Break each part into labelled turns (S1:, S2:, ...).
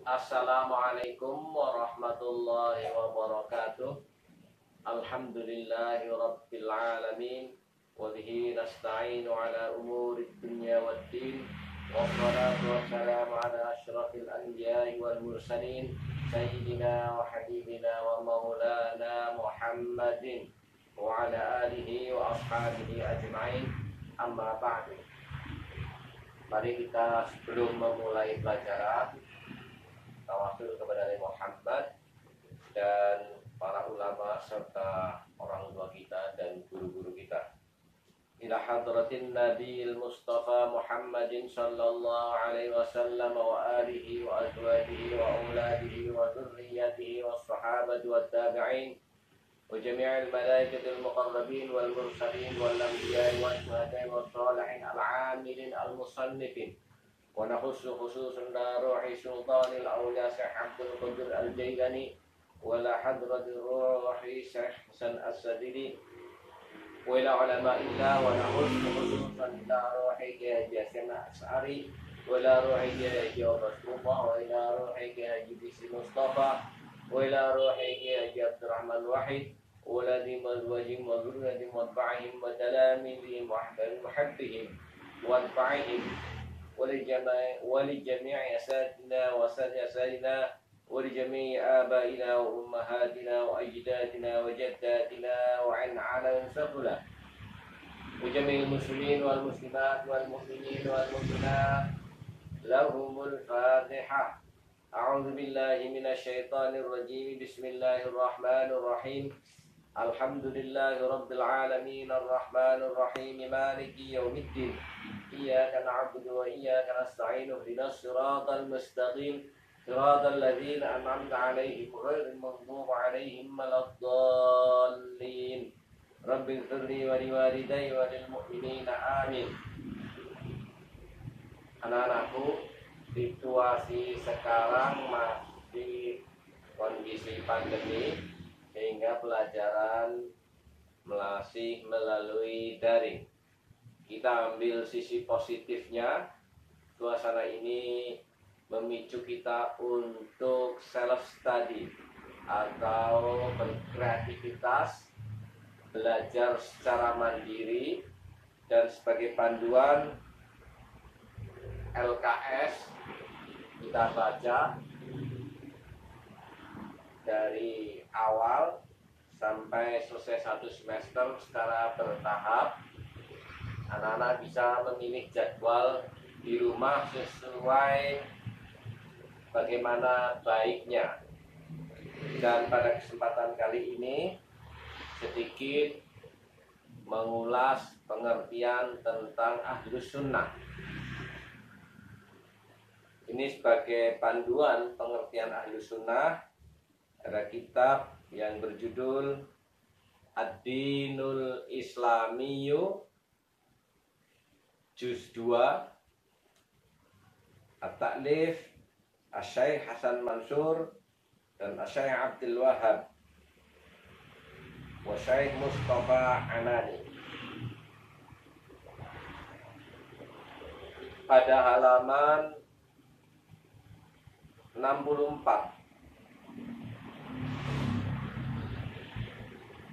S1: Assalamualaikum warahmatullahi wabarakatuh. Alhamdulillahi rabbil alamin. Wa bihi nasta'inu ala umuri dunya waddin. Wassalatu wassalamu ala asyrafil anbiya'i wal mursalin Sayyidina wa habibina wa maulana Muhammadin wa ala alihi wa ashabihi ajma'in. Amma ba'du. Mari kita sebelum memulai pelajaran tawasul kepada Nabi Muhammad dan para ulama serta orang tua kita dan guru-guru kita. Ila hadratin Nabiil Mustafa Muhammadin sallallahu alaihi wasallam wa alihi wa azwajihi wa auladihi wa dzurriyyatihi was sahabati wat tabi'in wa jami'il malaikatil muqarrabin wal mursalin wal anbiya'i was syuhada'i was shalihin al-'amilin al-musannifin. ونخص خصوصا روح سلطان الأولياء شيخ عبد القادر الجيلاني ولا حضرة الروح شيخ حسن السديدي وإلى علماء الله ونخص خصوصا إلى روح حاجي حسن الأشعري وإلى روح حاجي رسول الله وإلى روح حاجي بيس مصطفى وإلى روح حاجي عبد الرحمن الوحيد ولدي مزوجهم وذريتهم واتباعهم وتلاميذهم ومحبهم واتباعهم ولجميع أساتذتنا وأساتذتنا ولجميع آبائنا وأمهاتنا وأجدادنا وجداتنا وعن علم سفلة وجميع المسلمين والمسلمات والمؤمنين والمؤمنات لهم الفاتحة. أعوذ بالله من الشيطان الرجيم. بسم الله الرحمن الرحيم. الحمد لله رب العالمين الرحمن الرحيم مالك يوم الدين إياك نعبد وإياك نستعين اهدنا الصراط المستقيم صراط الذين أنعمت عليهم غير المغضوب عليهم ولا الضالين رب اغفر لي ولوالدي وللمؤمنين آمين. Anak-anakku, situasi sekarang masih kondisi pandemi sehingga pelajaran masih melalui daring. Kita ambil sisi positifnya, suasana ini memicu kita untuk self study atau berkreativitas, belajar secara mandiri, dan sebagai panduan LKS kita baca dari awal sampai selesai satu semester secara bertahap. Anak-anak bisa memilih jadwal di rumah sesuai bagaimana baiknya. Dan pada kesempatan kali ini sedikit mengulas pengertian tentang Ahlus Sunnah. Ini sebagai panduan pengertian Ahlus Sunnah. Ada kitab yang berjudul Ad-Dinul Islamiyyu Juz 2 At-Ta'lif Asy-Syaikh Hasan Mansur dan Asy-Syaikh Abdul Wahhab wa Syaikh Mustafa Anani. Pada halaman 64,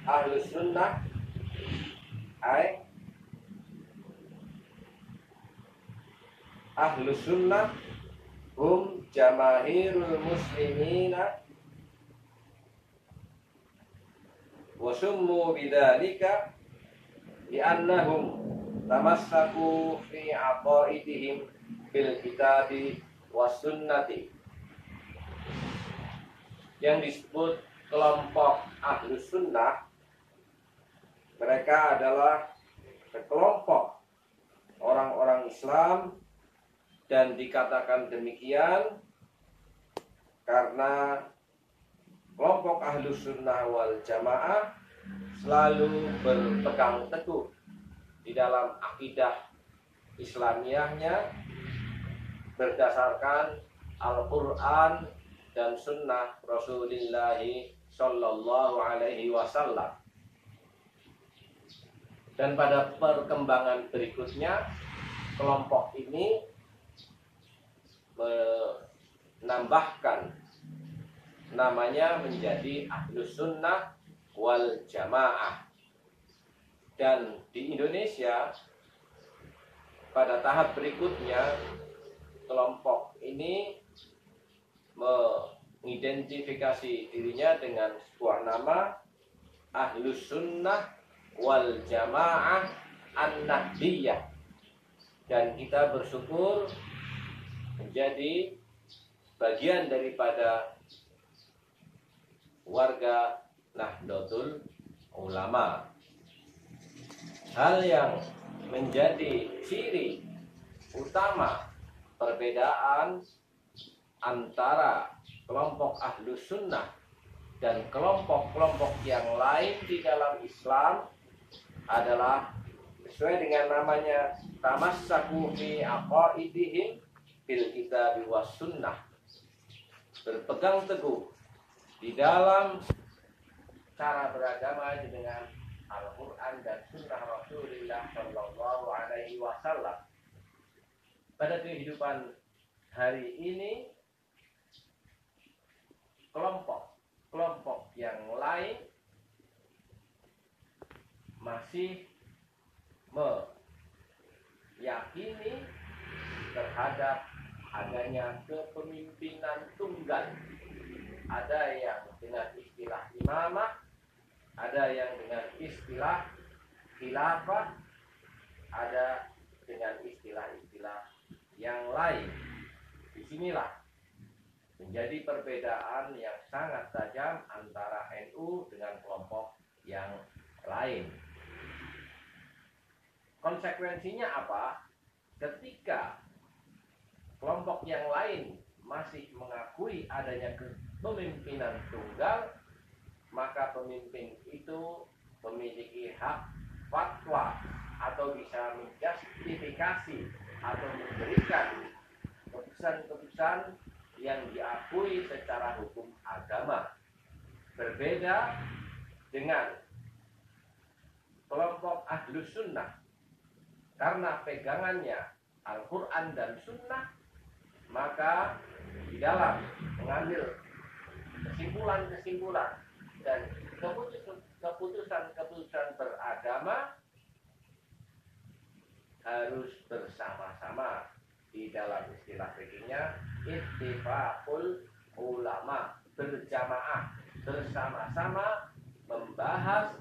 S1: Ahlus Sunnah Ahlus Sunnah hum jamahirul muslimina wa summu bidzalika li'annahum tamassaku fi aqaidihim bil kitabi was sunnati. Yang disebut kelompok Ahlus Sunnah, mereka adalah sekelompok orang-orang Islam, dan dikatakan demikian karena kelompok Ahlus Sunnah wal Jamaah selalu berpegang teguh di dalam akidah Islamiyahnya berdasarkan Al-Quran dan Sunnah Rasulullah Sallallahu Alaihi Wasallam. Dan pada perkembangan berikutnya, kelompok ini nambahkan namanya menjadi Ahlus Sunnah wal Jamaah. Dan di Indonesia pada tahap berikutnya kelompok ini mengidentifikasi dirinya dengan sebuah nama Ahlus Sunnah wal Jamaah An-Nahdiyah. Dan kita bersyukur menjadi bagian daripada warga Nahdlatul Ulama. Hal yang menjadi ciri utama perbedaan antara kelompok Ahlus Sunnah dan kelompok-kelompok yang lain di dalam Islam adalah sesuai dengan namanya tamassaku fi aqaidihim bil kitab was sunnah. Berpegang teguh di dalam cara beragama dengan Al-Quran dan Sunnah Rasulullah Sallallahu Alaihi Wasallam. Pada kehidupan hari ini, kelompok yang lain masih meyakini terhadap adanya kepemimpinan tunggal. Ada yang dengan istilah imamah, ada yang dengan istilah khilafah, ada dengan istilah-istilah yang lain. Disinilah menjadi perbedaan yang sangat tajam antara NU dengan kelompok yang lain. Konsekuensinya apa? Ketika kelompok yang lain masih mengakui adanya kepemimpinan tunggal, maka pemimpin itu memiliki hak fatwa atau bisa menjustifikasi atau memberikan keputusan-keputusan yang diakui secara hukum agama. Berbeda dengan kelompok Ahlus Sunnah, karena pegangannya Al-Quran dan Sunnah, maka di dalam mengambil kesimpulan-kesimpulan dan keputusan-keputusan beragama harus bersama-sama. Di dalam istilah fikihnya ittifaqul ulama, berjamaah, bersama-sama membahas,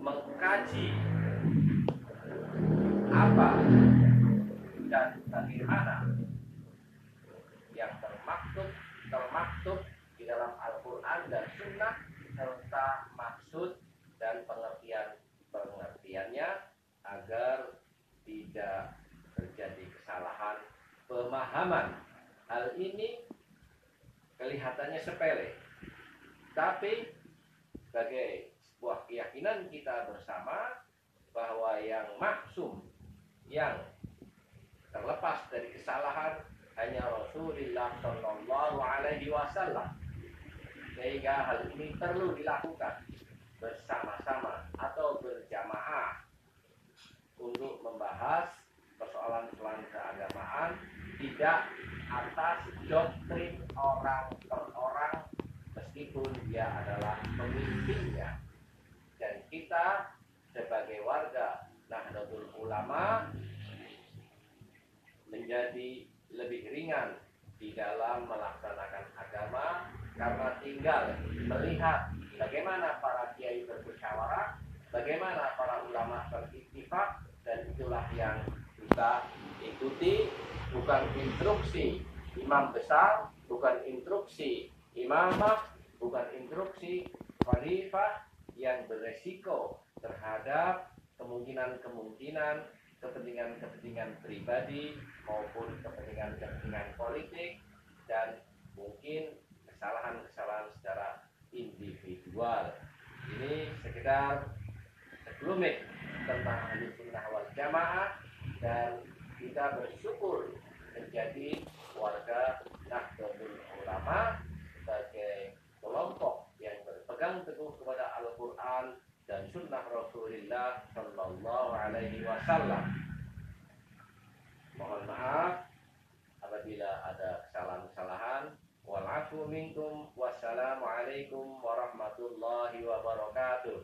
S1: mengkaji apa dan bagaimana yang termaktub di dalam Al-Quran dan Sunnah, serta maksud dan pengertiannya agar tidak terjadi kesalahan pemahaman. Hal ini kelihatannya sepele, tapi sebagai sebuah keyakinan kita bersama bahwa yang maksum, yang terlepas dari kesalahan hanya Rasulullah Sallallahu Alaihi Wasallam. Sehingga hal ini perlu dilakukan bersama-sama atau berjamaah untuk membahas persoalan-persoalan keagamaan, tidak atas doktrin orang per orang meskipun dia adalah pemimpinnya. Dan kita sebagai warga Nahdlatul Ulama menjadi lebih ringan di dalam melaksanakan agama karena tinggal melihat bagaimana para kiai bermusyawarah, bagaimana para ulama berittifaq, dan itulah yang kita ikuti. Bukan instruksi imam besar, bukan instruksi imamah, bukan instruksi khalifah yang beresiko terhadap kemungkinan-kemungkinan kepentingan-kepentingan pribadi maupun kepentingan-kepentingan politik dan mungkin kesalahan-kesalahan secara individual. Ini sekedar sekelumit tentang Ahlus Sunnah wal Jamaah, dan kita bersyukur menjadi warga Nahdlatul Ulama sebagai kelompok yang berpegang teguh kepada Al-Quran dan Sunnah Rasulullah Sallallahu Alaihi Wasallam. Mohon maaf apabila ada kesalahan-kesalahan. afu minkum. Wassalamualaikum warahmatullahi wabarakatuh.